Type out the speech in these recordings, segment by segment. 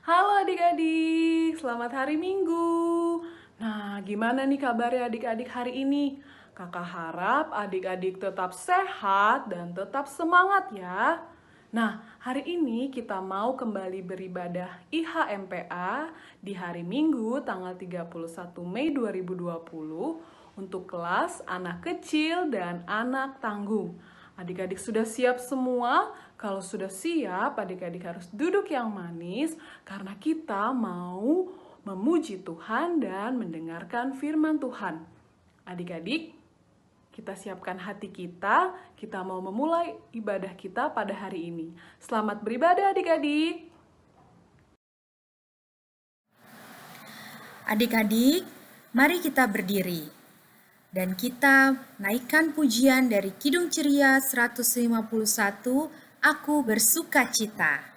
Halo adik-adik, selamat hari Minggu. Nah, gimana nih kabarnya adik-adik hari ini? Kakak harap adik-adik tetap sehat dan tetap semangat ya. Nah, hari ini kita mau kembali beribadah IHMPA di hari Minggu tanggal 31 Mei 2020 untuk kelas anak kecil dan anak tanggung. Adik-adik sudah siap semua? Kalau sudah siap, adik-adik harus duduk yang manis karena kita mau memuji Tuhan dan mendengarkan firman Tuhan. Adik-adik, kita siapkan hati kita mau memulai ibadah kita pada hari ini. Selamat beribadah adik-adik. Adik-adik, mari kita berdiri dan kita naikkan pujian dari Kidung Ceria 151, Aku Bersuka Cita.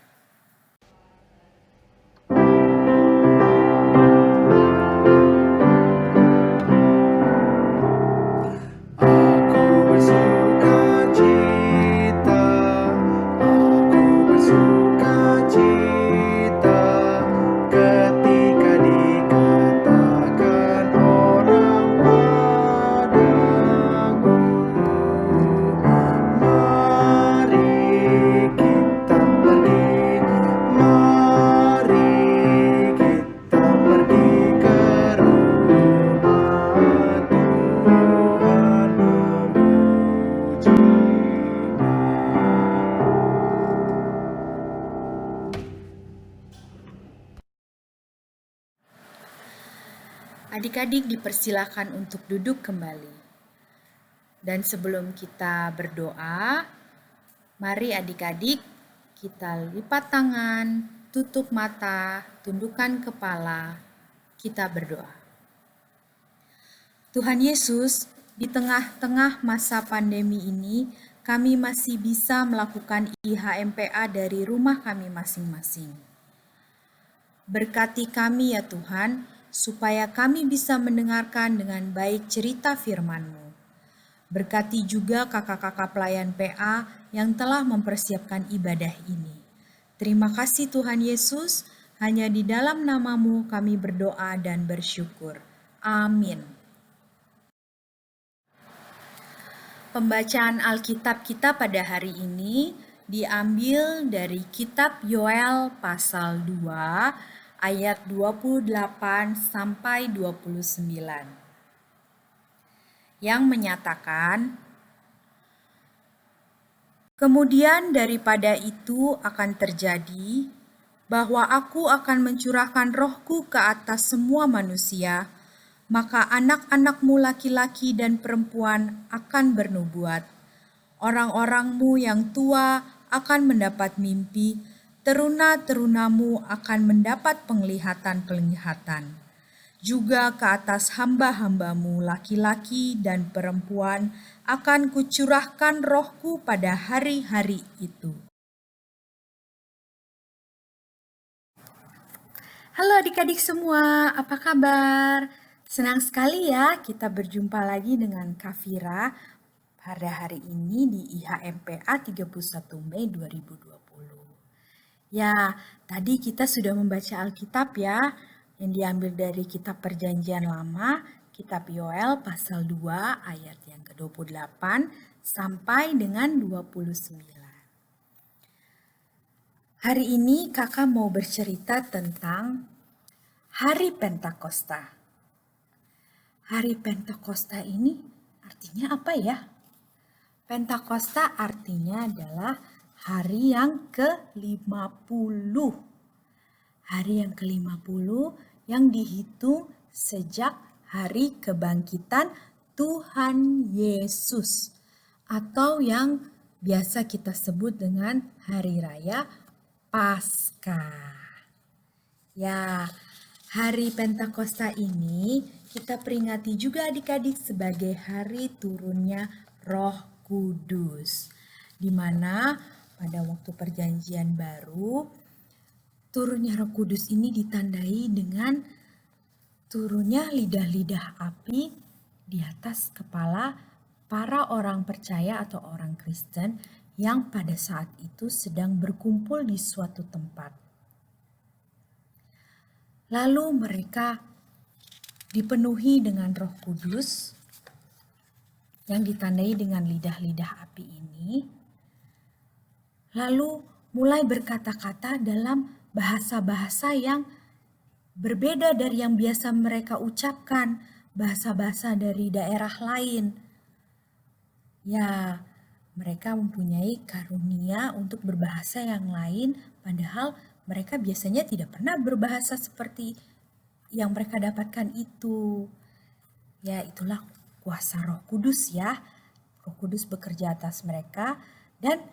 Adik-adik dipersilakan untuk duduk kembali. Dan sebelum kita berdoa, mari adik-adik kita lipat tangan, tutup mata, tundukkan kepala, kita berdoa. Tuhan Yesus, di tengah-tengah masa pandemi ini, kami masih bisa melakukan IHMPA dari rumah kami masing-masing. Berkati kami ya Tuhan, supaya kami bisa mendengarkan dengan baik cerita firman-Mu. Berkati juga kakak-kakak pelayan PA yang telah mempersiapkan ibadah ini. Terima kasih Tuhan Yesus, hanya di dalam nama-Mu kami berdoa dan bersyukur. Amin. Pembacaan Alkitab kita pada hari ini diambil dari kitab Yoel pasal 2 ayat 28 sampai 29 yang menyatakan, kemudian daripada itu akan terjadi bahwa aku akan mencurahkan rohku ke atas semua manusia, maka anak-anakmu laki-laki dan perempuan akan bernubuat. Orang-orangmu yang tua akan mendapat mimpi, teruna-terunamu akan mendapat penglihatan-penglihatan. Juga ke atas hamba-hambamu laki-laki dan perempuan akan kucurahkan rohku pada hari-hari itu. Halo adik-adik semua, apa kabar? Senang sekali ya kita berjumpa lagi dengan Kafira pada hari ini di IHMPA 31 Mei 2020. Ya, tadi kita sudah membaca Alkitab ya, yang diambil dari kitab Perjanjian Lama, kitab Yoel pasal 2 ayat yang ke-28 sampai dengan 29. Hari ini kakak mau bercerita tentang Hari Pentakosta. Hari Pentakosta ini artinya apa ya? Pentakosta artinya adalah hari yang ke-50. Hari yang ke-50 yang dihitung sejak hari kebangkitan Tuhan Yesus atau yang biasa kita sebut dengan Hari Raya Paskah. Ya, hari Pentakosta ini kita peringati juga adik-adik sebagai hari turunnya Roh Kudus. Di mana pada waktu perjanjian baru, turunnya Roh Kudus ini ditandai dengan turunnya lidah-lidah api di atas kepala para orang percaya atau orang Kristen yang pada saat itu sedang berkumpul di suatu tempat. Lalu mereka dipenuhi dengan Roh Kudus yang ditandai dengan lidah-lidah api ini. Lalu mulai berkata-kata dalam bahasa-bahasa yang berbeda dari yang biasa mereka ucapkan, bahasa-bahasa dari daerah lain. Ya, mereka mempunyai karunia untuk berbahasa yang lain, padahal mereka biasanya tidak pernah berbahasa seperti yang mereka dapatkan itu. Ya, itulah kuasa Roh Kudus ya. Roh Kudus bekerja atas mereka dan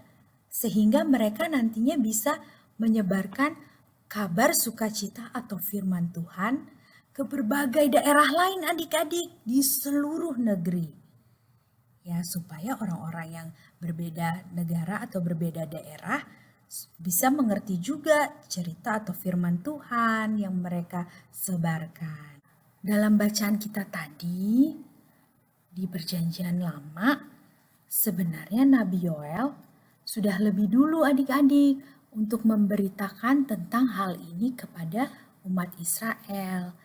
sehingga mereka nantinya bisa menyebarkan kabar sukacita atau firman Tuhan ke berbagai daerah lain adik-adik di seluruh negeri. Ya, supaya orang-orang yang berbeda negara atau berbeda daerah bisa mengerti juga cerita atau firman Tuhan yang mereka sebarkan. Dalam bacaan kita tadi, di Perjanjian Lama, sebenarnya Nabi Yoel sudah lebih dulu adik-adik untuk memberitakan tentang hal ini kepada umat Israel.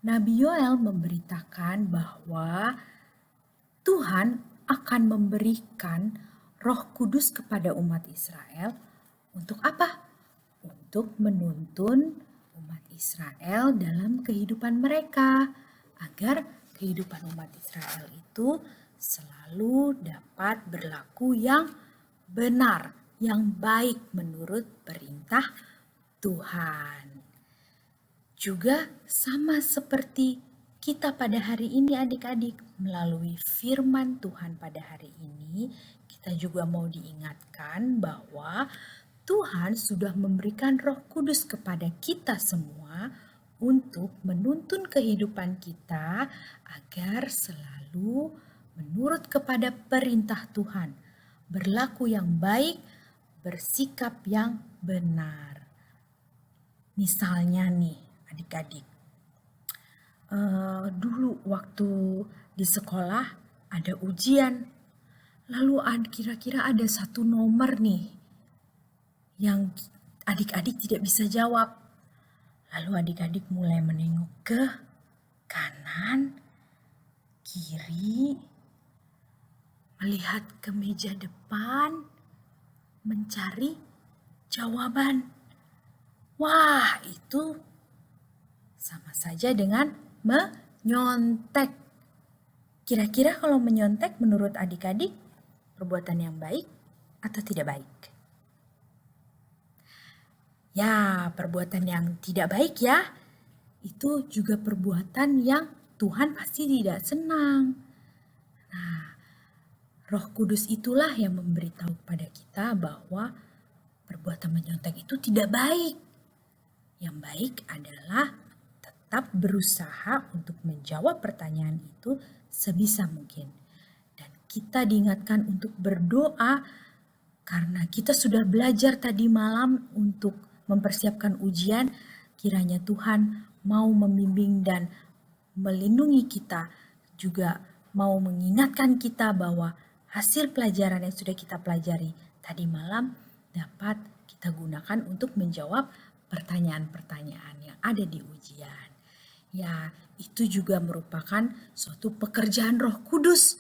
Nabi Yoel memberitakan bahwa Tuhan akan memberikan Roh Kudus kepada umat Israel untuk apa? Untuk menuntun umat Israel dalam kehidupan mereka, agar kehidupan umat Israel itu selalu dapat berlaku yang benar, yang baik menurut perintah Tuhan. Juga sama seperti kita pada hari ini adik-adik, melalui firman Tuhan pada hari ini, kita juga mau diingatkan bahwa Tuhan sudah memberikan Roh Kudus kepada kita semua untuk menuntun kehidupan kita agar selalu menurut kepada perintah Tuhan, berlaku yang baik, bersikap yang benar. Misalnya nih adik-adik, dulu waktu di sekolah ada ujian, lalu kira-kira ada satu nomor nih yang adik-adik tidak bisa jawab. Lalu adik-adik mulai menengok ke kanan, kiri, melihat ke meja depan, mencari jawaban. Wah, itu sama saja dengan menyontek. Kira-kira kalau menyontek menurut adik-adik perbuatan yang baik atau tidak baik? Ya, perbuatan yang tidak baik ya. Itu juga perbuatan yang Tuhan pasti tidak senang. Nah, Roh Kudus itulah yang memberitahu kepada kita bahwa perbuatan menyontek itu tidak baik. Yang baik adalah tetap berusaha untuk menjawab pertanyaan itu sebisa mungkin. Dan kita diingatkan untuk berdoa karena kita sudah belajar tadi malam untuk mempersiapkan ujian, kiranya Tuhan mau membimbing dan melindungi kita, juga mau mengingatkan kita bahwa hasil pelajaran yang sudah kita pelajari tadi malam dapat kita gunakan untuk menjawab pertanyaan-pertanyaan yang ada di ujian. Ya, itu juga merupakan suatu pekerjaan Roh Kudus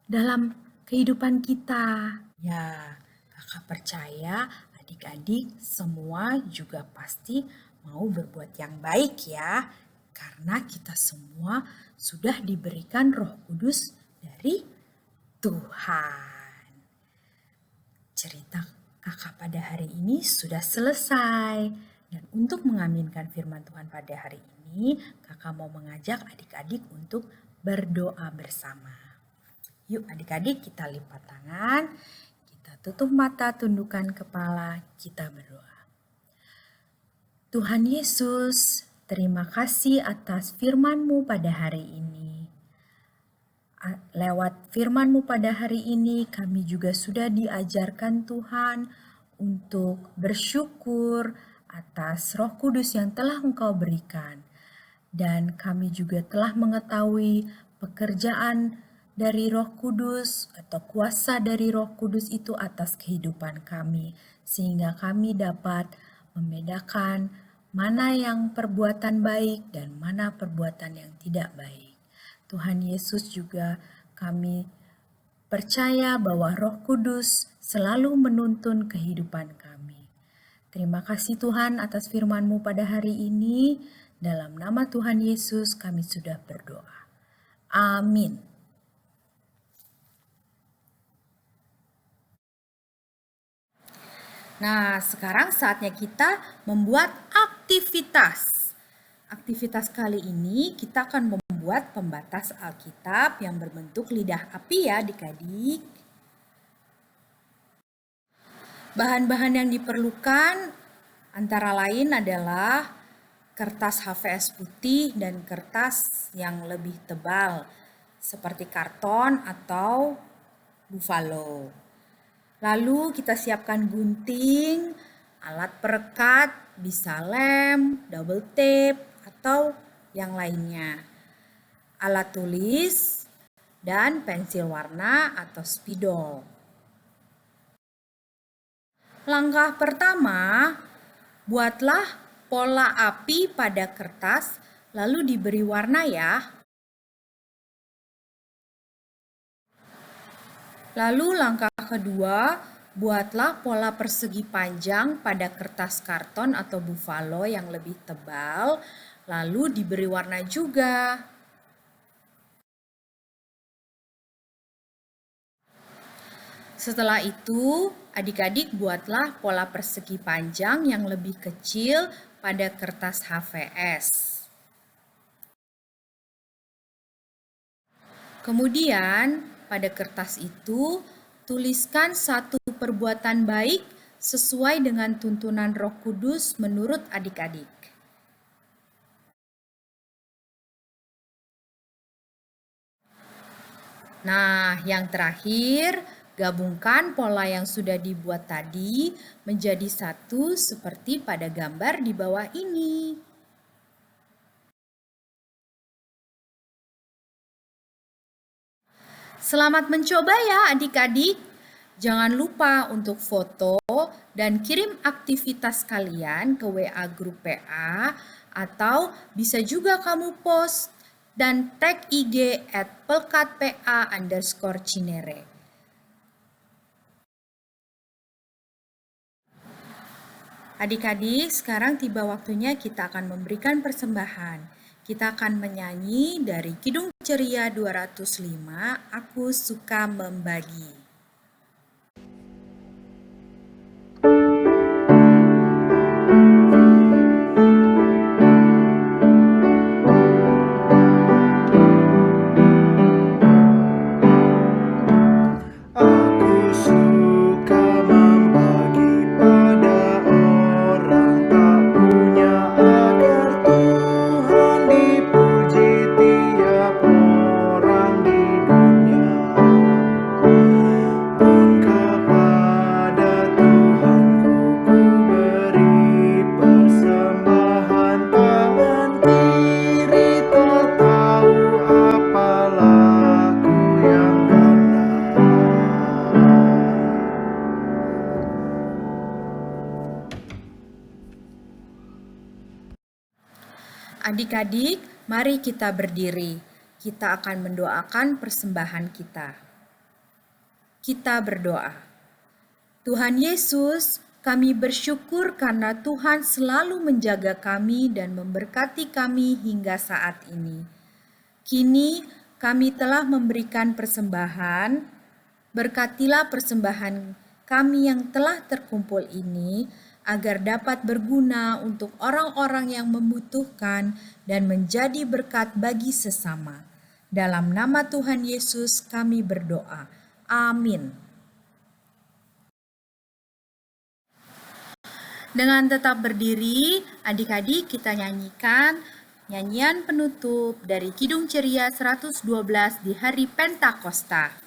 dalam kehidupan kita. Ya, kakak percaya adik-adik semua juga pasti mau berbuat yang baik ya. Karena kita semua sudah diberikan Roh Kudus dari Tuhan. Cerita kakak pada hari ini sudah selesai. Dan untuk mengaminkan firman Tuhan pada hari ini, kakak mau mengajak adik-adik untuk berdoa bersama. Yuk adik-adik kita lipat tangan, kita tutup mata, tundukkan kepala, kita berdoa. Tuhan Yesus, terima kasih atas firman-Mu pada hari ini. Lewat firman-Mu pada hari ini, kami juga sudah diajarkan Tuhan untuk bersyukur atas Roh Kudus yang telah Engkau berikan. Dan kami juga telah mengetahui pekerjaan dari Roh Kudus atau kuasa dari Roh Kudus itu atas kehidupan kami. Sehingga kami dapat membedakan mana yang perbuatan baik dan mana perbuatan yang tidak baik. Tuhan Yesus juga kami percaya bahwa Roh Kudus selalu menuntun kehidupan kami. Terima kasih Tuhan atas firman-Mu pada hari ini. Dalam nama Tuhan Yesus kami sudah berdoa. Amin. Nah, sekarang saatnya kita membuat aktivitas. Aktivitas kali ini kita akan membuat pembatas Alkitab yang berbentuk lidah api ya adik-adik. Bahan-bahan yang diperlukan antara lain adalah kertas HVS putih dan kertas yang lebih tebal seperti karton atau buffalo. Lalu kita siapkan gunting, alat perekat, bisa lem, double tape, atau yang lainnya. Alat tulis, dan pensil warna atau spidol. Langkah pertama, buatlah pola api pada kertas, lalu diberi warna ya. Lalu langkah kedua, buatlah pola persegi panjang pada kertas karton atau buffalo yang lebih tebal, lalu diberi warna juga. Setelah itu, adik-adik buatlah pola persegi panjang yang lebih kecil pada kertas HVS. Kemudian, pada kertas itu, tuliskan satu perbuatan baik sesuai dengan tuntunan Roh Kudus menurut adik-adik. Nah, yang terakhir, gabungkan pola yang sudah dibuat tadi menjadi satu seperti pada gambar di bawah ini. Selamat mencoba ya adik-adik. Jangan lupa untuk foto dan kirim aktivitas kalian ke WA grup PA atau bisa juga kamu post dan tag IG @pelkatpa_cinere. Adik-adik, sekarang tiba waktunya kita akan memberikan persembahan. Kita akan menyanyi dari Kidung Ceria 205, Aku Suka Membagi. Adik-adik, mari kita berdiri. Kita akan mendoakan persembahan kita. Kita berdoa. Tuhan Yesus, kami bersyukur karena Tuhan selalu menjaga kami dan memberkati kami hingga saat ini. Kini kami telah memberikan persembahan. Berkatilah persembahan kami yang telah terkumpul ini, agar dapat berguna untuk orang-orang yang membutuhkan dan menjadi berkat bagi sesama. Dalam nama Tuhan Yesus kami berdoa. Amin. Dengan tetap berdiri, adik-adik kita nyanyikan nyanyian penutup dari Kidung Ceria 112 di hari Pentakosta.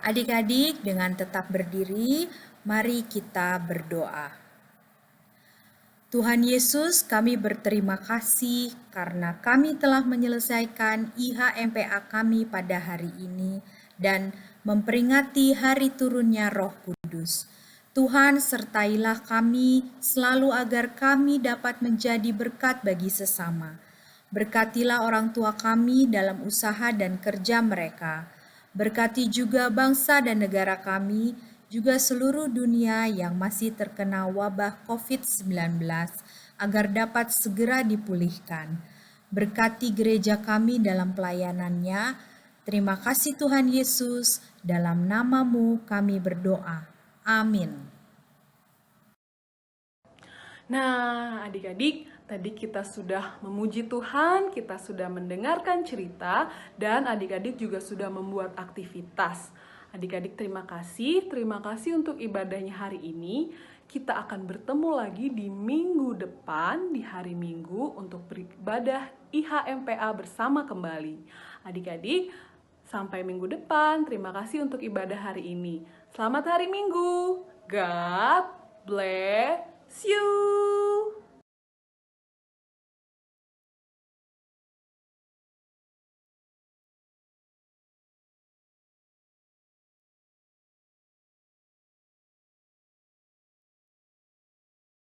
Adik-adik, dengan tetap berdiri, mari kita berdoa. Tuhan Yesus, kami berterima kasih karena kami telah menyelesaikan IHMPA kami pada hari ini dan memperingati hari turunnya Roh Kudus. Tuhan, sertailah kami selalu agar kami dapat menjadi berkat bagi sesama. Berkatilah orang tua kami dalam usaha dan kerja mereka. Berkati juga bangsa dan negara kami, juga seluruh dunia yang masih terkena wabah COVID-19, agar dapat segera dipulihkan. Berkati gereja kami dalam pelayanannya. Terima kasih Tuhan Yesus, dalam nama-Mu kami berdoa. Amin. Nah, adik-adik, tadi kita sudah memuji Tuhan, kita sudah mendengarkan cerita, dan adik-adik juga sudah membuat aktivitas. Adik-adik terima kasih untuk ibadahnya hari ini. Kita akan bertemu lagi di minggu depan, di hari Minggu, untuk beribadah IHMPA bersama kembali. Adik-adik, sampai minggu depan. Terima kasih untuk ibadah hari ini. Selamat hari Minggu. God bless you.